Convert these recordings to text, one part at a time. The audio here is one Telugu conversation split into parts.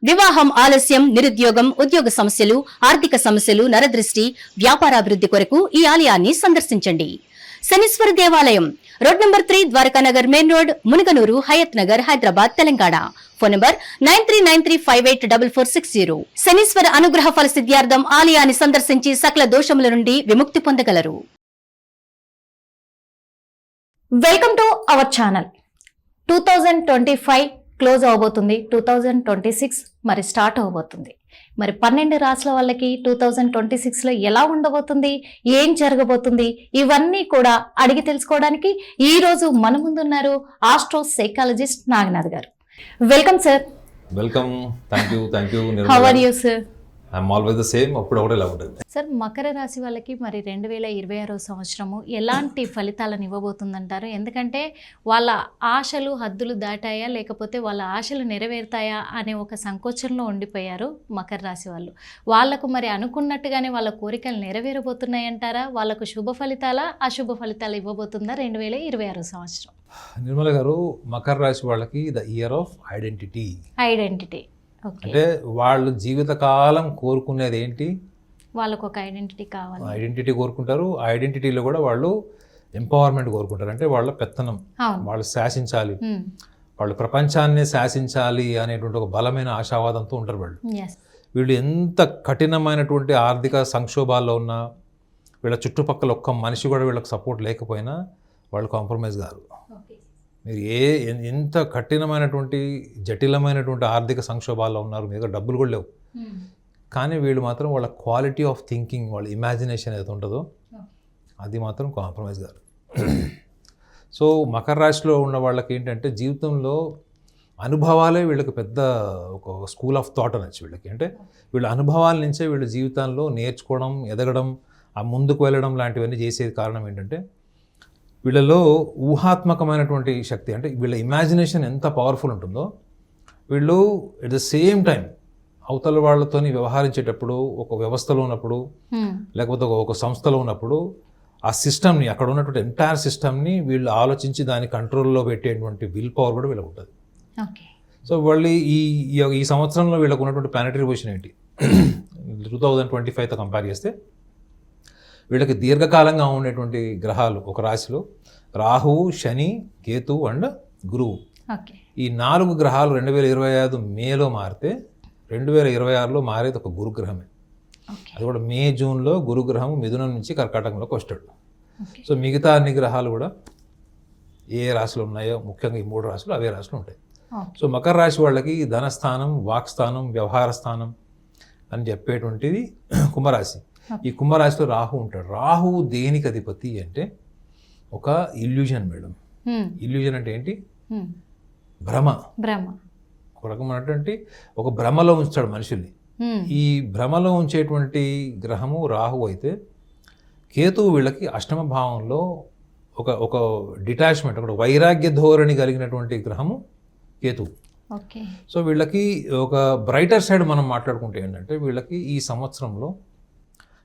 వివాహం ఆలస్యం, నిరుద్యోగం, ఉద్యోగ సమస్యలు, ఆర్థిక సమస్యలు, నరదృష్టి, వ్యాపారాభివృద్ధి కొరకు ఈ ఆలయాన్ని సందర్శించండి. శనీశ్వర దేవాలయం road number 3, Dwarakanagar main road, Munuganur, Hayath Nagar, Hyderabad, Telangana. Phone number 9393584460. Shanishwara అనుగ్రహ ఫల సిద్ధ్యార్థం ఆలయాన్ని సందర్శించి సకల దోషముల నుండి విముక్తి పొందగలరు. Welcome to our channel. 2025 close అవబోతుంది, 2026 మరి స్టార్ట్ అవబోతుంది. మరి 12 రాశుల వాళ్ళకి 2026లో ఎలా ఉండబోతుంది, ఏం జరగబోతుంది, ఇవన్నీ కూడా అడిగి తెలుసుకోవడానికి ఈ రోజు మన ముందున్నారు astro psychologist Naganath garu. Welcome sir. Welcome. Thank you. How are you sir? I'm always the same. అప్పుడు ఒకటే ఇలా ఉంటుంది సార్. మకర రాశి వాళ్ళకి మరి 2026 సంవత్సరము ఎలాంటి ఫలితాలను ఇవ్వబోతుందంటారు? ఎందుకంటే వాళ్ళ ఆశలు హద్దులు దాటాయా, లేకపోతే వాళ్ళ ఆశలు నెరవేరుతాయా అనే ఒక సంకోచంలో ఉండిపోయారు మకర రాశి వాళ్ళు. వాళ్లకు మరి అనుకున్నట్టుగానే వాళ్ళ కోరికలు నెరవేరబోతున్నాయంటారా? వాళ్ళకు శుభ ఫలితాలా, అశుభ ఫలితాలు ఇవ్వబోతుందా 2026 సంవత్సరం? నిర్మల గారు, మకర రాశి వాళ్ళకి ద ఇయర్ ఆఫ్ ఐడెంటిటీ. అంటే వాళ్ళు జీవితకాలం కోరుకునేది ఏంటి? వాళ్ళకు ఒక ఐడెంటిటీ కావాలి. ఐడెంటిటీ కోరుకుంటారు. ఐడెంటిటీలో కూడా వాళ్ళు ఎంపవర్మెంట్ కోరుకుంటారు. అంటే వాళ్ళ పెత్తనం, వాళ్ళు శాసించాలి, వాళ్ళు ప్రపంచాన్ని శాసించాలి అనేటువంటి ఒక బలమైన ఆశావాదంతో ఉంటారు వాళ్ళు. వీళ్ళు ఎంత కఠినమైనటువంటి ఆర్థిక సంక్షోభాల్లో ఉన్నా, వీళ్ళ చుట్టుపక్కల ఒక్క మనిషి కూడా వీళ్ళకి సపోర్ట్ లేకపోయినా వాళ్ళు కాంప్రమైజ్ కారు. మీరు ఎంత కఠినమైనటువంటి జటిలమైనటువంటి ఆర్థిక సంక్షోభాల్లో ఉన్నారు, మీ దగ్గర డబ్బులు కూడా లేవు, కానీ వీళ్ళు మాత్రం వాళ్ళ క్వాలిటీ ఆఫ్ థింకింగ్, వాళ్ళ ఇమాజినేషన్ ఏదైతే ఉంటుందో అది మాత్రం కాంప్రమైజ్ కాదు. సో మకర రాశిలో ఉన్న వాళ్ళకి ఏంటంటే జీవితంలో అనుభవాలే వీళ్ళకి పెద్ద ఒక స్కూల్ ఆఫ్ థాట్ అనొచ్చు వీళ్ళకి. అంటే వీళ్ళ అనుభవాల నుంచే వీళ్ళ జీవితంలో నేర్చుకోవడం, ఎదగడం, ఆ ముందుకు వెళ్ళడం లాంటివన్నీ చేసేది కారణం ఏంటంటే వీళ్ళలో ఊహాత్మకమైనటువంటి శక్తి. అంటే వీళ్ళ ఇమాజినేషన్ ఎంత పవర్ఫుల్ ఉంటుందో వీళ్ళు ఎట్ ద సేమ్ టైం అవతల వాళ్ళతో వ్యవహరించేటప్పుడు, ఒక వ్యవస్థలో ఉన్నప్పుడు, లేకపోతే ఒక సంస్థలో ఉన్నప్పుడు ఆ సిస్టమ్ని, అక్కడ ఉన్నటువంటి ఎంటైర్ సిస్టమ్ని వీళ్ళు ఆలోచించి దాన్ని కంట్రోల్లో పెట్టేటువంటి విల్ పవర్ కూడా వీళ్ళకి ఉంటుంది. సో వాళ్ళు ఈ సంవత్సరంలో వీళ్ళకు ఉన్నటువంటి ప్లానెటరీ పొజిషన్ ఏంటి 2025తో కంపేర్ చేస్తే వీళ్ళకి దీర్ఘకాలంగా ఉండేటువంటి గ్రహాలు ఒక రాశిలో రాహువు, శని, కేతు అండ్ గురువు. ఈ 4 గ్రహాలు 2025 మేలో మారితే 2026లో మారేది ఒక గురుగ్రహమే. అది కూడా మే, జూన్లో గురుగ్రహం మిథునం నుంచి కర్కాటకంలోకి వస్తాడు. సో మిగతా అన్ని గ్రహాలు కూడా ఏ రాశిలో ఉన్నాయో, ముఖ్యంగా ఈ 3 రాశులు అవే రాశులు ఉంటాయి. సో మకర రాశి వాళ్ళకి ధనస్థానం, వాక్స్థానం, వ్యవహార స్థానం అని చెప్పేటువంటిది కుంభరాశి. ఈ కుంభరాశిలో రాహు ఉంటాడు. రాహువు దేనికి అధిపతి అంటే ఒక ఇల్యూజన్ మేడం. ఇల్యూజన్ అంటే ఏంటి? భ్రమ. ఒక రకమైనటువంటి ఒక భ్రమలో ఉంచాడు మనుషుల్ని. ఈ భ్రమలో ఉంచేటువంటి గ్రహము రాహువు అయితే, కేతువు వీళ్ళకి అష్టమ భావంలో ఒక డిటాచ్మెంట్, ఒక వైరాగ్య ధోరణి కలిగినటువంటి గ్రహము కేతువు. సో వీళ్ళకి ఒక బ్రైటర్ సైడ్ మనం మాట్లాడుకుంటే ఏంటంటే వీళ్ళకి ఈ సంవత్సరంలో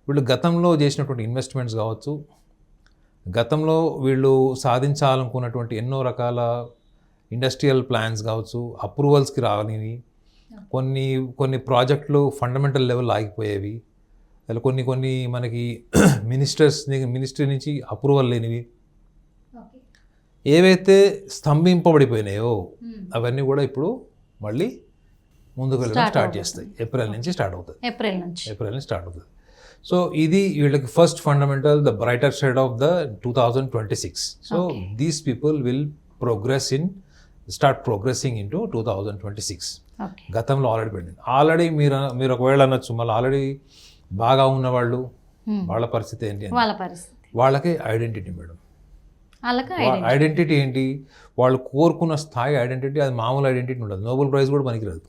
వీళ్ళు గతంలో చేసినటువంటి ఇన్వెస్ట్మెంట్స్ కావచ్చు, గతంలో వీళ్ళు సాధించాలనుకున్నటువంటి ఎన్నో రకాల ఇండస్ట్రియల్ ప్లాన్స్ కావచ్చు, అప్రూవల్స్కి రానివి, కొన్ని ప్రాజెక్టులు ఫండమెంటల్ లెవెల్ ఆగిపోయేవి, అలా కొన్ని మనకి మినిస్ట్రీ నుంచి అప్రూవల్ లేనివి ఏవైతే స్తంభింపబడిపోయినాయో అవన్నీ కూడా ఇప్పుడు మళ్ళీ ముందుకు వెళ్ళడం స్టార్ట్ చేస్తాయి. ఏప్రిల్ నుంచి స్టార్ట్ అవుతుంది. సో ఇది వీళ్ళకి first fundamental, the brighter side of the 2026. So these people will start progressing in to 2026. గతంలో ఆల్రెడీ మీరు ఒకవేళ అనొచ్చు, మళ్ళీ ఆల్రెడీ బాగా ఉన్నవాళ్ళు వాళ్ళ పరిస్థితి ఏంటి? వాళ్ళకి ఐడెంటిటీ మేడం. ఐడెంటిటీ ఏంటి? వాళ్ళు కోరుకున్న స్థాయి ఐడెంటిటీ. అది మామూలు ఐడెంటిటీ ఉండదు, నోబెల్ ప్రైజ్ కూడా పనికిరాదు.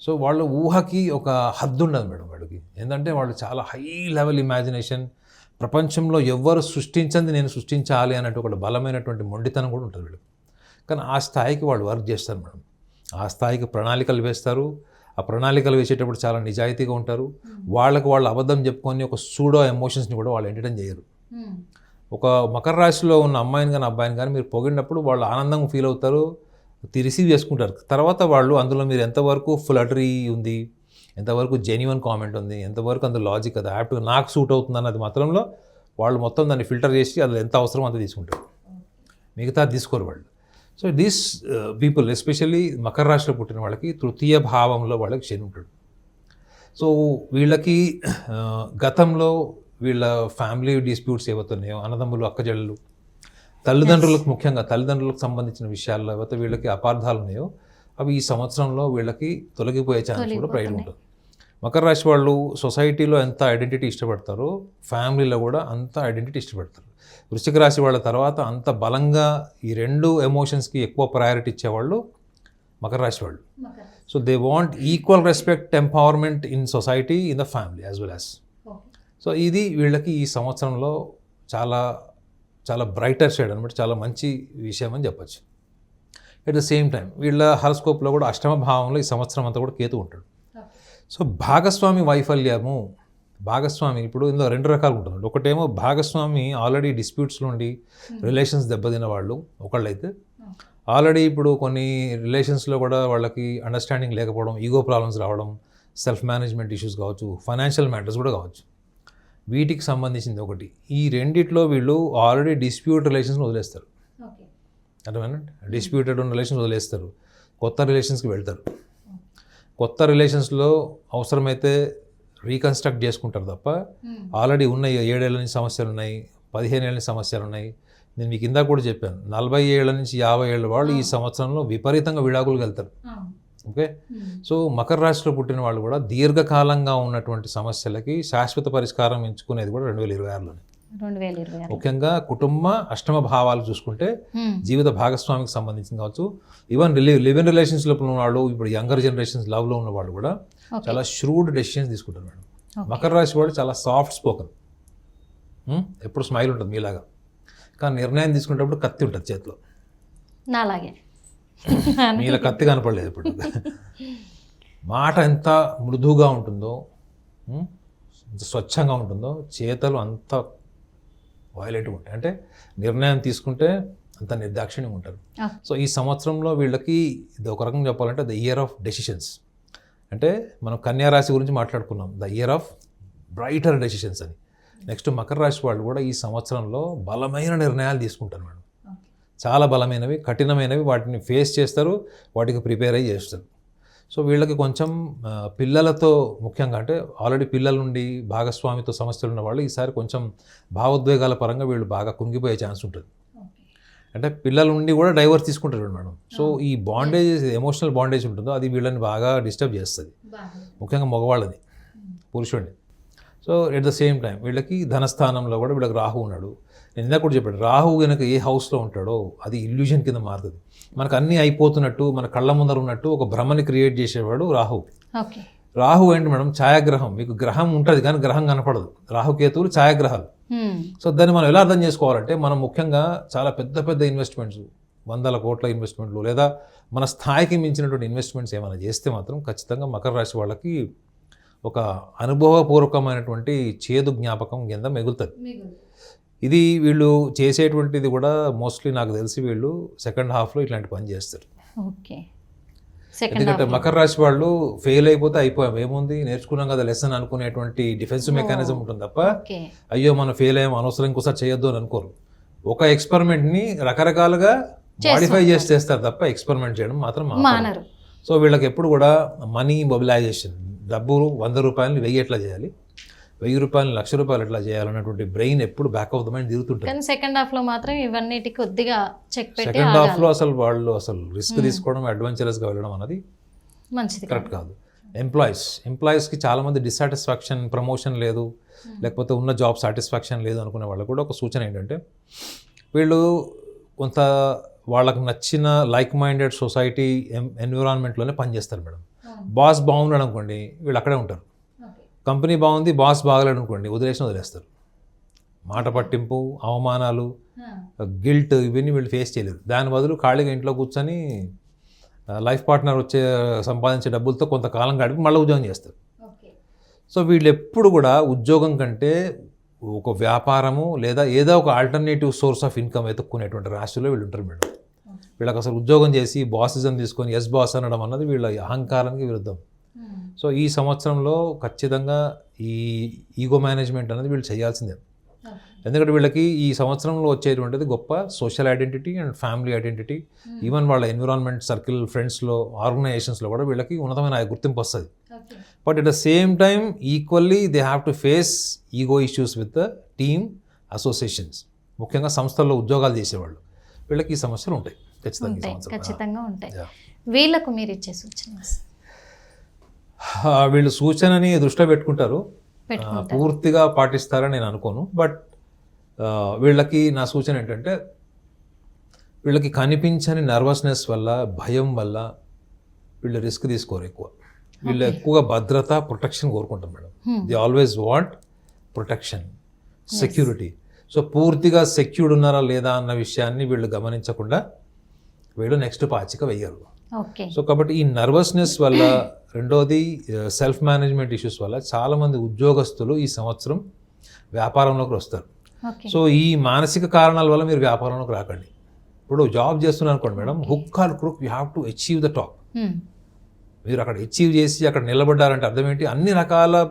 సో వాళ్ళ ఊహకి ఒక హద్దు ఉండదు మేడం వాడికి. ఏంటంటే వాళ్ళు చాలా హై లెవెల్ ఇమాజినేషన్, ప్రపంచంలో ఎవ్వరు సృష్టించింది నేను సృష్టించాలి అన్నట్టు ఒక బలమైనటువంటి మొండితనం కూడా ఉంటుంది వీళ్ళకి. కానీ ఆ స్థాయికి వాళ్ళు వర్క్ చేస్తారు మేడం. ఆ స్థాయికి ప్రణాళికలు వేస్తారు. ఆ ప్రణాళికలు వేసేటప్పుడు చాలా నిజాయితీగా ఉంటారు. వాళ్ళకు వాళ్ళు అబద్ధం చెప్పుకొని ఒక సూడో ఎమోషన్స్ని కూడా వాళ్ళు ఎంటర్టైన్ చేయరు. ఒక మకర రాశిలో ఉన్న అమ్మాయిని కానీ అబ్బాయిని కానీ మీరు పొగిడినప్పుడు వాళ్ళు ఆనందంగా ఫీల్ అవుతారు, రిసీవ్ చేసుకుంటారు. తర్వాత వాళ్ళు అందులో మీరు ఎంతవరకు ఫ్లటరీ ఉంది, ఎంతవరకు జెన్యున్ కామెంట్ ఉంది, ఎంతవరకు అందులో లాజిక్ అది యాప్ట్ నాకు సూట్ అవుతుంది అన్నది మాత్రంలో వాళ్ళు మొత్తం దాన్ని ఫిల్టర్ చేసి అది ఎంత అవసరం అంత తీసుకుంటారు, మిగతా తీసుకోరు వాళ్ళు. So these people especially Makar రాశిలో పుట్టిన వాళ్ళకి తృతీయ భావంలో వాళ్ళకి శని ఉంటాడు. సో వీళ్ళకి గతంలో వీళ్ళ ఫ్యామిలీ డిస్ప్యూట్స్ ఏవైతున్నాయో, అన్నదమ్ములు అక్కజళ్ళు, తల్లిదండ్రులకు ముఖ్యంగా తల్లిదండ్రులకు సంబంధించిన విషయాల్లో ఏవైతే వీళ్ళకి అపార్థాలు ఉన్నాయో అవి ఈ సంవత్సరంలో వీళ్ళకి తొలగిపోయే ఛాన్స్ కూడా ప్రైడ్ ఉంటుంది. మకర రాశి వాళ్ళు సొసైటీలో ఎంత ఐడెంటిటీ ఇష్టపడతారో ఫ్యామిలీలో కూడా అంత ఐడెంటిటీ ఇష్టపడతారు. వృశ్చిక రాశి వాళ్ళ తర్వాత అంత బలంగా ఈ రెండు ఎమోషన్స్కి ఎక్కువ ప్రయారిటీ ఇచ్చేవాళ్ళు మకర రాశి వాళ్ళు. So they want equal respect, empowerment in society, in the family as well as. So ఇది వీళ్ళకి ఈ సంవత్సరంలో చాలా చాలా బ్రైటర్ షేడ్ అనమాట, చాలా మంచి విషయం అని చెప్పచ్చు. ఎట్ ద సేమ్ టైం వీళ్ళ హారోస్కోప్లో కూడా అష్టమ భావంలో ఈ సంవత్సరం అంతా కూడా కేతు ఉంటాడు. సో భాగస్వామి వైఫల్యము, భాగస్వామి ఇప్పుడు ఇందులో రెండు రకాలు ఉంటుంది. ఒకటేమో భాగస్వామి ఆల్రెడీ డిస్ప్యూట్స్లో ఉండి రిలేషన్స్ దెబ్బతిన్న వాళ్ళు ఒకళ్ళైతే, ఆల్రెడీ ఇప్పుడు కొన్ని రిలేషన్స్లో కూడా వాళ్ళకి అండర్స్టాండింగ్ లేకపోవడం, ఈగో ప్రాబ్లమ్స్ రావడం, సెల్ఫ్ మేనేజ్మెంట్ ఇష్యూస్ కావచ్చు, ఫైనాన్షియల్ మ్యాటర్స్ కూడా కావచ్చు, వీటికి సంబంధించింది ఒకటి. ఈ రెండిట్లో వీళ్ళు ఆల్రెడీ డిస్ప్యూట్ రిలేషన్స్ని వదిలేస్తారు. అర్థమేనండి, డిస్ప్యూటెడ్ ఉన్న రిలేషన్స్ వదిలేస్తారు, కొత్త రిలేషన్స్కి వెళ్తారు. కొత్త రిలేషన్స్లో అవసరమైతే రీకన్స్ట్రక్ట్ చేసుకుంటారు తప్ప ఆల్రెడీ ఉన్న 7 ఏళ్ళ నుంచి సమస్యలు ఉన్నాయి, 15 ఏళ్ళ నుంచి సమస్యలు ఉన్నాయి. నేను మీకు ఇందాక కూడా చెప్పాను, 40 ఏళ్ళ నుంచి 50 ఏళ్ళ వాళ్ళు ఈ సంవత్సరంలో విపరీతంగా విడాకులకు వెళ్తారు. ఓకే, సో మకర రాశిలో పుట్టిన వాళ్ళు కూడా దీర్ఘకాలంగా ఉన్నటువంటి సమస్యలకి శాశ్వత పరిష్కారం ఎంచుకునేది కూడా 2026లోనే. ముఖ్యంగా కుటుంబ అష్టమ భావాలు చూసుకుంటే జీవిత భాగస్వామికి సంబంధించింది కావచ్చు, ఈవెన్ లివ్ ఇన్ రిలేషన్స్లో ఉన్న వాళ్ళు, ఇప్పుడు యంగర్ జనరేషన్స్ లవ్లో ఉన్న వాళ్ళు కూడా చాలా ష్రూడ్ డెసిషన్స్ తీసుకుంటారు మేడం. మకర రాశి వాళ్ళు చాలా సాఫ్ట్ స్పోకన్, ఎప్పుడు స్మైల్ ఉంటుంది మీలాగా, కానీ నిర్ణయం తీసుకునేటప్పుడు కత్తి ఉంటుంది చేతిలో. నాలాగే మీలా కత్తి కనపడలేదు ఇప్పుడు. మాట ఎంత మృదువుగా ఉంటుందో, ఎంత స్వచ్ఛంగా ఉంటుందో, చేతలు అంత వైలెంట్గా ఉంటాయి. అంటే నిర్ణయం తీసుకుంటే అంత నిర్దాక్షిణ్యంగా ఉంటారు. సో ఈ సంవత్సరంలో వీళ్ళకి ఇది ఒక రకంగా చెప్పాలంటే ద ఇయర్ ఆఫ్ డెసిషన్స్. అంటే మనం కన్యా రాశి గురించి మాట్లాడుకున్నాం, the year of brighter decisions అని. నెక్స్ట్ మకర రాశి వాళ్ళు కూడా ఈ సంవత్సరంలో బలమైన నిర్ణయాలు తీసుకుంటారు మేడం, చాలా బలమైనవి, కఠినమైనవి, వాటిని ఫేస్ చేస్తారు, వాటికి ప్రిపేర్ అయ్యి చేస్తారు. సో వీళ్ళకి కొంచెం పిల్లలతో ముఖ్యంగా, అంటే ఆల్రెడీ పిల్లల నుండి భాగస్వామితో సమస్యలు ఉన్న వాళ్ళు ఈసారి కొంచెం భావోద్వేగాల పరంగా వీళ్ళు బాగా కుంగిపోయే ఛాన్స్ ఉంటుంది. అంటే పిల్లల నుండి కూడా డైవర్స్ తీసుకుంటారు మేడం. సో ఈ బాండేజ్, ఎమోషనల్ బాండేజ్ ఉంటుందో అది వీళ్ళని బాగా డిస్టర్బ్ చేస్తుంది, ముఖ్యంగా మగవాళ్ళని, పురుషుడిని. So at the same time వీళ్ళకి ధనస్థానంలో కూడా వీళ్ళకి రాహు ఉన్నాడు. నేను ఇందాక కూడా చెప్పాడు, రాహు కనుక ఏ హౌస్లో ఉంటాడో అది ఇల్యూజన్ కింద మారుతుంది. మనకు అన్నీ అయిపోతున్నట్టు, మన కళ్ళ ముందర ఉన్నట్టు ఒక భ్రమని క్రియేట్ చేసేవాడు రాహు. రాహు ఏంటి మేడం, ఛాయాగ్రహం. మీకు గ్రహం ఉంటుంది కానీ గ్రహం కనపడదు. రాహుకేతువులు ఛాయాగ్రహాలు. సో దాన్ని మనం ఎలా అర్థం చేసుకోవాలంటే, మనం ముఖ్యంగా చాలా పెద్ద పెద్ద ఇన్వెస్ట్మెంట్స్, 100 కోట్ల ఇన్వెస్ట్మెంట్లు లేదా మన స్థాయికి మించినటువంటి ఇన్వెస్ట్మెంట్స్ ఏమైనా చేస్తే మాత్రం ఖచ్చితంగా మకర రాశి వాళ్ళకి ఒక అనుభవపూర్వకమైనటువంటి చేదు జ్ఞాపకం కింద మిగులుతుంది. ఇది వీళ్ళు చేసేటువంటిది కూడా మోస్ట్లీ నాకు తెలిసి వీళ్ళు సెకండ్ హాఫ్లో ఇట్లాంటి పని చేస్తారు. ఎందుకంటే మకర రాశి వాళ్ళు ఫెయిల్ అయిపోతే అయిపోయాం, ఏముంది నేర్చుకున్నాం కదా లెసన్ అనుకునేటువంటి డిఫెన్సివ్ మెకానిజం ఉంటుంది తప్ప, అయ్యో మనం ఫెయిల్ అయ్యాం అనవసరం ఇంకోసారి చేయొద్దు అని అనుకోరు. ఒక ఎక్స్పెరిమెంట్ని రకరకాలుగా మాడిఫై చేసి చేస్తారు తప్ప ఎక్స్పెరిమెంట్ చేయడం మాత్రం మానరు. సో వీళ్ళకి ఎప్పుడు కూడా మనీ మొబిలైజేషన్, డబ్బు 100 రూపాయలని 1000 ఎట్లా చేయాలి, 1000 రూపాయలు 1,00,000 రూపాయలు ఎట్లా చేయాలన్నటువంటి బ్రెయిన్ ఎప్పుడు బ్యాక్ ఆఫ్ ద మైండ్ తిరుగుతుంటుంది. కానీ సెకండ్ హాఫ్లో మాత్రం ఇవన్నిటికి కొద్దిగా చెక్ పెట్టి, సెకండ్ హాఫ్లో అసలు వాళ్ళు అసలు రిస్క్ తీసుకోవడం, అడ్వెంచరస్గా వెళ్ళడం అనేది మంచిది కరెక్ట్ కాదు. ఎంప్లాయీస్కి చాలామంది డిస్సాటిస్ఫాక్షన్, ప్రమోషన్ లేదు, లేకపోతే ఉన్న జాబ్ సాటిస్ఫాక్షన్ లేదు అనుకునే వాళ్ళకు కూడా ఒక సూచన ఏంటంటే, వీళ్ళు కొంత వాళ్ళకు నచ్చిన లైక్ మైండెడ్ సొసైటీ ఎన్విరాన్మెంట్లోనే పనిచేస్తారు మేడం. బాస్ బాగున్నాడు అనుకోండి, వీళ్ళు అక్కడే ఉంటారు. కంపెనీ బాగుంది, బాస్ బాగలేడు అనుకోండి, వదిలేస్తారు. మాట పట్టింపు, అవమానాలు, గిల్ట్, ఇవన్నీ వీళ్ళు ఫేస్ చేయలేరు. దాని బదులు ఖాళీగా ఇంట్లో కూర్చొని లైఫ్ పార్ట్నర్ సంపాదించే డబ్బులతో కొంతకాలం గడిపి మళ్ళీ ఉద్యోగం చేస్తారు. సో వీళ్ళు ఎప్పుడు కూడా ఉద్యోగం కంటే ఒక వ్యాపారము లేదా ఏదో ఒక ఆల్టర్నేటివ్ సోర్స్ ఆఫ్ ఇన్కమ్ వెతుక్కునేటువంటి రాశిలో వీళ్ళు ఉంటారు మేడం. వీళ్ళకి అసలు ఉద్యోగం చేసి బాసిజం తీసుకొని ఎస్ బాస్ అనడం అన్నది వీళ్ళ అహంకారానికి విరుద్ధం. సో ఈ సంవత్సరంలో ఖచ్చితంగా ఈ ఈగో మేనేజ్మెంట్ అనేది వీళ్ళు చేయాల్సిందే. ఎందుకంటే వీళ్ళకి ఈ సంవత్సరంలో వచ్చేటువంటిది గొప్ప social identity and family identity, even వాళ్ళ ఎన్విరాన్మెంట్ సర్కిల్, ఫ్రెండ్స్లో, ఆర్గనైజేషన్స్లో కూడా వీళ్ళకి ఉన్నతమైన గుర్తింపు వస్తుంది. But at the same time equally they have to face ego issues with the team, associations, ముఖ్యంగా సంస్థల్లో ఉద్యోగాలు చేసేవాళ్ళు. వీళ్ళకి ఈ సమస్యలు ఉంటాయి ఖచ్చితంగా ఉంటాయి. వీళ్ళకు మీరు ఇచ్చే సూచన? వీళ్ళు సూచనని దృష్టిలో పెట్టుకుంటారు, పూర్తిగా పాటిస్తారని నేను అనుకోను. బట్ వీళ్ళకి నా సూచన ఏంటంటే, వీళ్ళకి కనిపించని నర్వస్నెస్ వల్ల, భయం వల్ల వీళ్ళు రిస్క్ తీసుకోరు ఎక్కువ. వీళ్ళు ఎక్కువగా భద్రత, ప్రొటెక్షన్ కోరుకుంటారు madam. They always want protection, security. So పూర్తిగా సెక్యూర్డ్ ఉన్నారా లేదా అన్న విషయాన్ని వీళ్ళు గమనించకుండా వీళ్ళు నెక్స్ట్ పాచిక వెయ్యరు. సో కాబట్టి ఈ నర్వస్నెస్ వల్ల, రెండోది సెల్ఫ్ మేనేజ్మెంట్ ఇష్యూస్ వల్ల చాలామంది ఉద్యోగస్తులు ఈ సంవత్సరం వ్యాపారంలోకి వస్తారు. సో ఈ మానసిక కారణాల వల్ల మీరు వ్యాపారంలోకి రాకండి. ఇప్పుడు జాబ్ చేస్తున్నారు అనుకోండి madam, hook are crook, you have to achieve the top. మీరు అక్కడ అచీవ్ చేసి అక్కడ నిలబడ్డారంటే అర్థం ఏంటి? అన్ని రకాల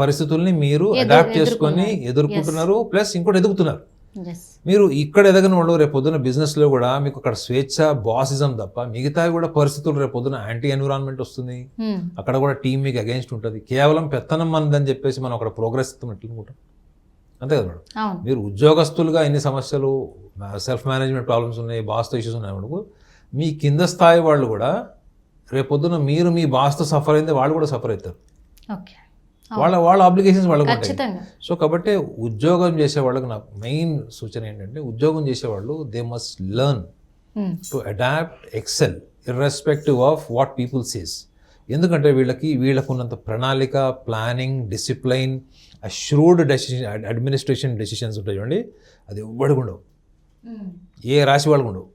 పరిస్థితుల్ని మీరు అడాప్ట్ చేసుకొని ఎదుర్కొంటున్నారు, ప్లస్ ఇంకోటి ఎదుగుతున్నారు. మీరు ఇక్కడ ఎదగని వాళ్ళు రేపు పొద్దున బిజినెస్లో కూడా మీకు అక్కడ స్వేచ్ఛ, బాసిజం తప్ప మిగతా కూడా పరిస్థితులు రేపు పొద్దున యాంటీ ఎన్విరాన్మెంట్ వస్తుంది. అక్కడ కూడా టీం మీకు అగేన్స్ట్ ఉంటుంది. కేవలం పెత్తనం మనదని చెప్పేసి మనం అక్కడ ప్రోగ్రెస్ ఇస్తామనుకుంటాం, అంతే కదా మేడం? మీరు ఉద్యోగస్తులుగా ఎన్ని సమస్యలు, సెల్ఫ్ మేనేజ్మెంట్ ప్రాబ్లమ్స్ ఉన్నాయి, బాస్తో ఇష్యూస్ ఉన్నాయి మనకు, మీ కింద స్థాయి వాళ్ళు కూడా రేపొద్దున మీరు మీ బాస్తో సఫర్ అయితే వాళ్ళు కూడా సఫర్ అవుతారు. వాళ్ళ అప్లికేషన్స్ వాళ్ళకు ఉంటాయి. సో కాబట్టి ఉద్యోగం చేసే వాళ్ళకి నా మెయిన్ సూచన ఏంటంటే, ఉద్యోగం చేసేవాళ్ళు they must learn to adapt, excel irrespective of what people says. ఎందుకంటే వీళ్ళకు ఉన్నంత ప్రణాళిక, planning, discipline, a shrewd decision, administration decisions ఉంటాయి చూడండి, అది ఎవ్వడికి ఉండవు, ఏ రాశి వాళ్ళకు ఉండవు.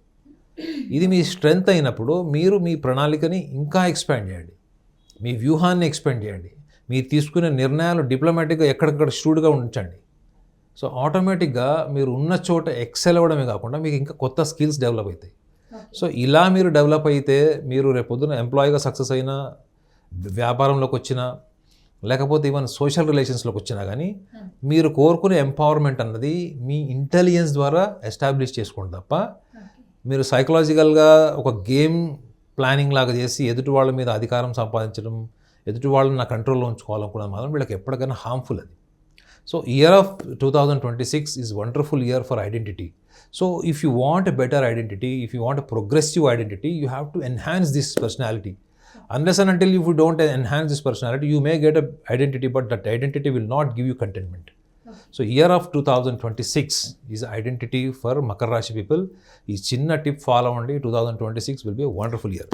ఇది మీ స్ట్రెంగ్త్ అయినప్పుడు మీరు మీ ప్రణాళికని ఇంకా ఎక్స్పాండ్ చేయండి, మీ వ్యూహాన్ని ఎక్స్పాండ్ చేయండి, మీరు తీసుకునే నిర్ణయాలు డిప్లొమాటిక్గా ఎక్కడెక్కడ స్ట్రూడ్గా ఉంచండి. సో ఆటోమేటిక్గా మీరు ఉన్న చోట ఎక్సెల్ అవ్వడమే కాకుండా మీకు ఇంకా కొత్త స్కిల్స్ డెవలప్ అవుతాయి. సో ఇలా మీరు డెవలప్ అయితే మీరు రేపొద్దున ఎంప్లాయీగా సక్సెస్ అయినా, వ్యాపారంలోకి వచ్చినా, లేకపోతే ఈవెన్ సోషల్ రిలేషన్స్లోకి వచ్చినా కానీ మీరు కోరుకునే ఎంపవర్మెంట్ అన్నది మీ ఇంటెలిజెన్స్ ద్వారా ఎస్టాబ్లిష్ చేసుకోండి తప్ప మీరు సైకలాజికల్గా ఒక గేమ్ ప్లానింగ్ లాగా చేసి ఎదుటి వాళ్ళ మీద అధికారం సంపాదించడం, ఎదుటి వాళ్ళని నా కంట్రోల్లో ఉంచుకోవాలనుకున్నది మాత్రం వీళ్ళకి ఎప్పటికైనా హార్మ్ఫుల్ అది. So year of 2026 is wonderful year for identity. So if you want a better identity, if you want a progressive identity, you have to enhance this personality. Unless and until if you don't enhance this personality, you may get a identity, but that identity will not give you contentment. So year of 2026 is identity for Makar Rashi people. Ee chinna tip follow andi, 2026 will be a wonderful year.